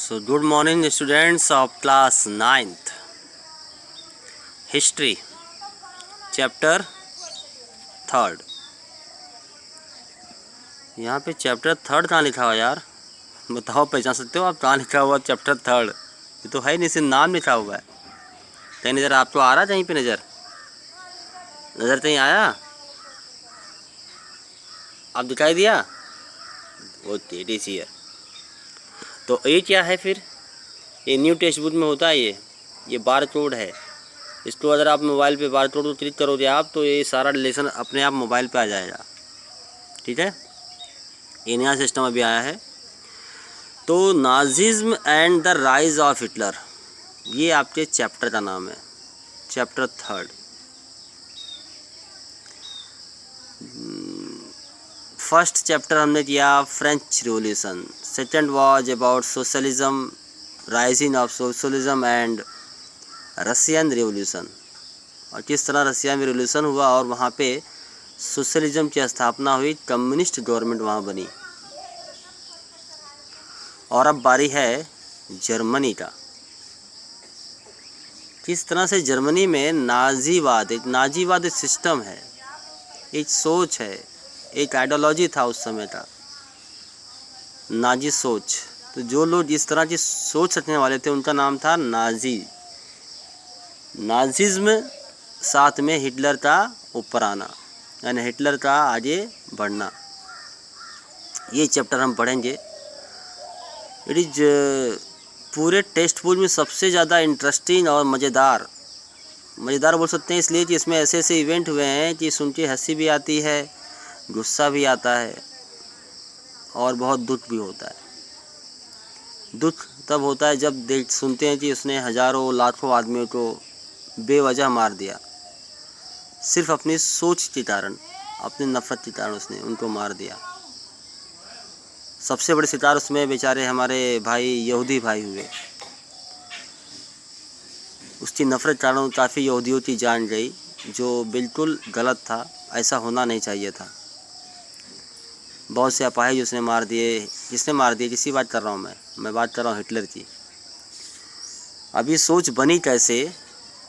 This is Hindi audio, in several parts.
So good morning students of class 9th history chapter 3rd। यहाँ पे चैप्टर 3rd कहाँ लिखा हुआ यार? बताओ, पहचान सकते हो आप कहाँ लिखा हुआ चैप्टर 3rd? ये तो है नहीं, सिर्फ नाम लिखा हुआ है। कहीं नज़र आपको आ रहा? कहीं पे नज़र कहीं आया? आप दिखाई दिया? वो टेडी सी है। तो ये क्या है फिर? ये न्यू टेक्स्ट बुक में होता है। ये बार कोड है। इसको अगर आप मोबाइल पे बार कोड को क्लिक करोगे आप, तो ये सारा लेसन अपने आप मोबाइल पे आ जाएगा। ठीक है, ये नया सिस्टम अभी आया है। तो Nazism and the rise of Hitler, ये आपके चैप्टर का नाम है, चैप्टर 3rd। फर्स्ट चैप्टर हमने किया French revolution, second was about socialism, rising of socialism and Russian revolution, और किस तरह रशिया में रिवॉल्यूशन हुआ और वहाँ पे सोशलिज्म की स्थापना हुई, कम्युनिस्ट गवर्नमेंट वहाँ बनी। और अब बारी है जर्मनी का। किस तरह से जर्मनी में नाजीवाद एक सिस्टम है, एक सोच है, एक आइडियोलॉजी था उस समय का, नाजी सोच। तो जो लोग इस तरह की सोच रखने वाले थे उनका नाम था नाजी। नाजिज्म साथ में हिटलर का ऊपर आना, यानी हिटलर का आगे बढ़ना, ये चैप्टर हम पढ़ेंगे। इट इज पूरे टेक्स्ट बुक में सबसे ज़्यादा इंटरेस्टिंग और मज़ेदार बोल सकते हैं, इसलिए कि इसमें ऐसे ऐसे इवेंट हुए हैं कि सुन के हंसी भी आती है, गुस्सा भी आता है और बहुत दुख भी होता है। दुख तब होता है जब सुनते हैं कि उसने हज़ारों लाखों आदमियों को बेवजह मार दिया, सिर्फ अपनी सोच के कारण, अपनी नफरत के कारण उसने उनको मार दिया। सबसे बड़े शिकार उसमें बेचारे हमारे भाई यहूदी भाई हुए। उसकी नफरत कारण काफ़ी यहूदियों की जान गई, जो बिल्कुल गलत था, ऐसा होना नहीं चाहिए था। बहुत से अपाहिज उसने मार दिए। किसने मार दिए? किसी बात कर रहा हूँ मैं बात कर रहा हूँ हिटलर की। अब ये सोच बनी कैसे,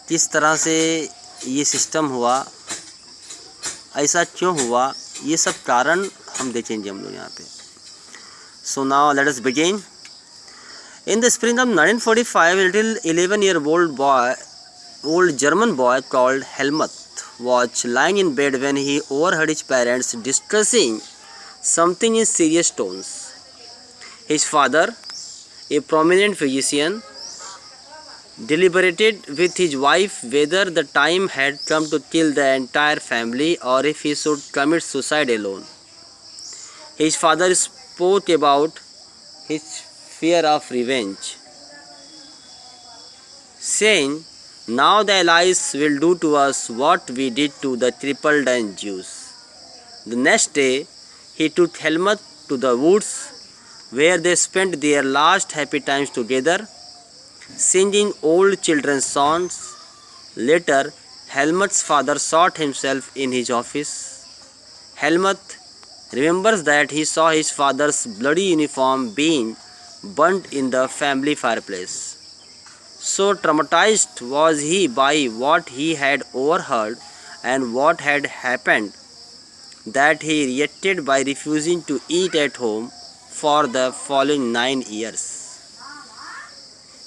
किस तरह से ये सिस्टम हुआ, ऐसा क्यों हुआ, ये सब कारण हम देखेंगे हम लोग यहाँ पे। So now let us begin. In the spring of 1945, a little 11-year-old German boy called Helmut was lying in bed when he overheard his parents discussing something in serious tones. His father, a prominent physician, deliberated with his wife whether the time had come to kill the entire family or if he should commit suicide alone. His father spoke about his fear of revenge, saying, "Now the Allies will do to us what we did to the crippled Jews." The next day, he took Helmut to the woods, where they spent their last happy times together, singing old children's songs. Later, Helmut's father shot himself in his office. Helmut remembers that he saw his father's bloody uniform being burnt in the family fireplace. So traumatized was he by what he had overheard and what had happened that he reacted by refusing to eat at home for the following 9 years.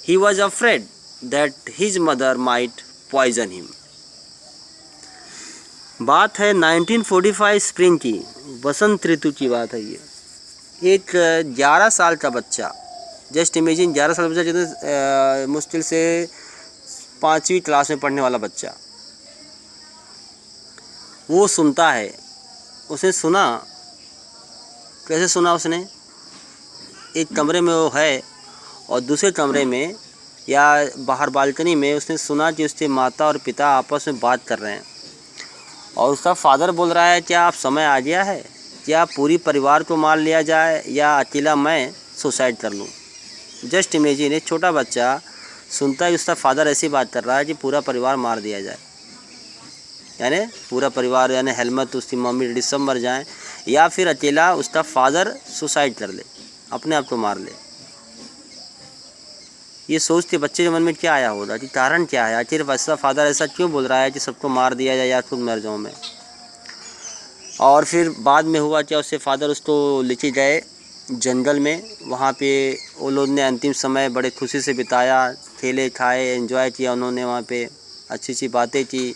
He was afraid that his mother might poison him. बात है 1945 स्प्रिंग की, बसंत ऋतु की बात है ये। एक 11 साल का बच्चा, जस्ट इमेजिन 11 साल का बच्चा, जितने मुश्किल से 5वीं क्लास में पढ़ने वाला बच्चा, वो सुनता है। उसने सुना, कैसे सुना उसने? एक कमरे में वो है और दूसरे कमरे में या बाहर बालकनी में उसने सुना कि उसके माता और पिता आपस में बात कर रहे हैं, और उसका फादर बोल रहा है, क्या आप समय आ गया है, क्या पूरी परिवार को मार लिया जाए या अकेला मैं सुसाइड कर लूँ? जस्ट इमेजिन, एक छोटा बच्चा सुनता है कि उसका फादर ऐसी बात कर रहा है कि पूरा परिवार मार दिया जाए, यानी पूरा परिवार, यानी हेलमट, उसकी मम्मी डैडी सब मर जाएं, या फिर अकेला उसका फादर सुसाइड कर ले, अपने आप को मार ले। ये सोचते बच्चे के मन में क्या आया होगा कि कारण क्या है, आखिर वैसा फादर ऐसा क्यों बोल रहा है कि सबको मार दिया जाए या खुद मर जाऊँ मैं। और फिर बाद में हुआ क्या, उससे फादर उसको लेके गए जंगल में। वहाँ पे वो लोग ने अंतिम समय बड़े खुशी से बिताया, खेले खाए, एंजॉय किया उन्होंने वहाँ पे, अच्छी अच्छी बातें की,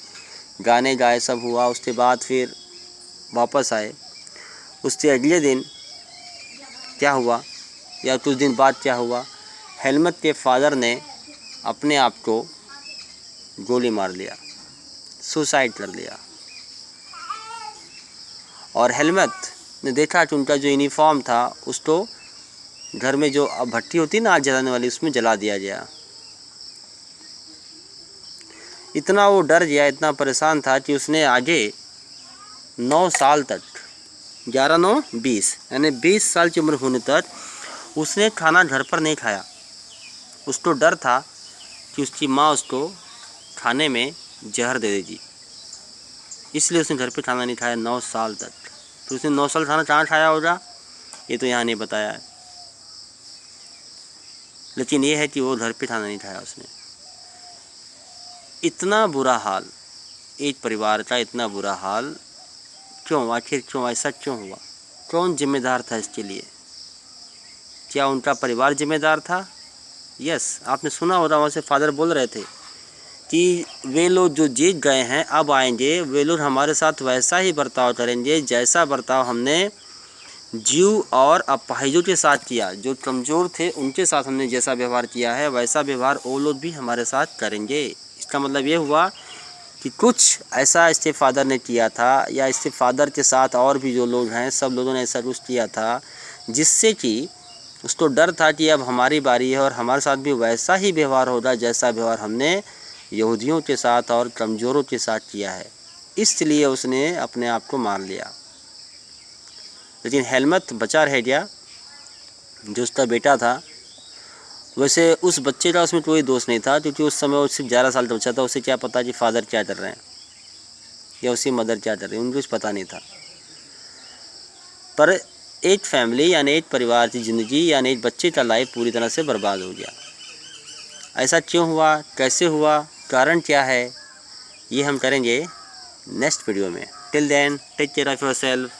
गाने गाए, सब हुआ। उसके बाद फिर वापस आए। उसके अगले दिन क्या हुआ या कुछ दिन बाद क्या हुआ, हेलमत के फादर ने अपने आप को गोली मार लिया, सुसाइड कर लिया। और हेलमत ने देखा कि उनका जो यूनिफॉर्म था उसको घर में जो भट्टी होती है ना आग जलाने वाली, उसमें जला दिया गया। इतना वो डर गया, इतना परेशान था कि उसने आगे 9 साल तक, 11 9 20 यानी 20 साल की उम्र होने तक उसने खाना घर पर नहीं खाया। उसको डर था कि उसकी माँ उसको खाने में जहर दे देगी, इसलिए उसने घर पे खाना नहीं खाया 9 साल तक। तो उसने 9 साल खाना कहाँ खाया होगा ये तो यहाँ नहीं बताया है, लेकिन ये है कि वो घर पे खाना नहीं खाया उसने। इतना बुरा हाल एक परिवार का, इतना बुरा हाल क्यों, आखिर क्यों, ऐसा क्यों हुआ? कौन जिम्मेदार था इसके लिए? क्या उनका परिवार जिम्मेदार था? यस, आपने सुना होगा वहाँ से फादर बोल रहे थे कि वे लोग जो जीत गए हैं अब आएंगे, वे लोग हमारे साथ वैसा ही बर्ताव करेंगे जैसा बर्ताव हमने जीव और अपाहिजों के साथ किया। जो कमज़ोर थे उनके साथ हमने जैसा व्यवहार किया है वैसा व्यवहार वो लोग भी हमारे साथ करेंगे। इसका मतलब ये हुआ कि कुछ ऐसा इसके फादर ने किया था, या इसके फादर के साथ और भी जो लोग हैं सब लोगों ने ऐसा कुछ किया था जिससे कि उसको डर था कि अब हमारी बारी है और हमारे साथ भी वैसा ही व्यवहार होगा जैसा व्यवहार हमने यहूदियों के साथ और कमज़ोरों के साथ किया है। इसलिए उसने अपने आप को मार लिया। लेकिन हेलमत बचा रह गया, जो उसका बेटा था। वैसे उस बच्चे का उसमें कोई दोष नहीं था, क्योंकि उस समय वो सिर्फ 11 साल का बच्चा था। उसे क्या पता कि फादर क्या कर रहे हैं या उसकी मदर क्या कर रही है, उनको कुछ पता नहीं था। पर एक फैमिली यानी एक परिवार की ज़िंदगी यानी एक बच्चे का लाइफ पूरी तरह से बर्बाद हो गया। ऐसा क्यों हुआ, कैसे हुआ, कारण क्या है, ये हम करेंगे नेक्स्ट वीडियो में। Till then take care of yourself.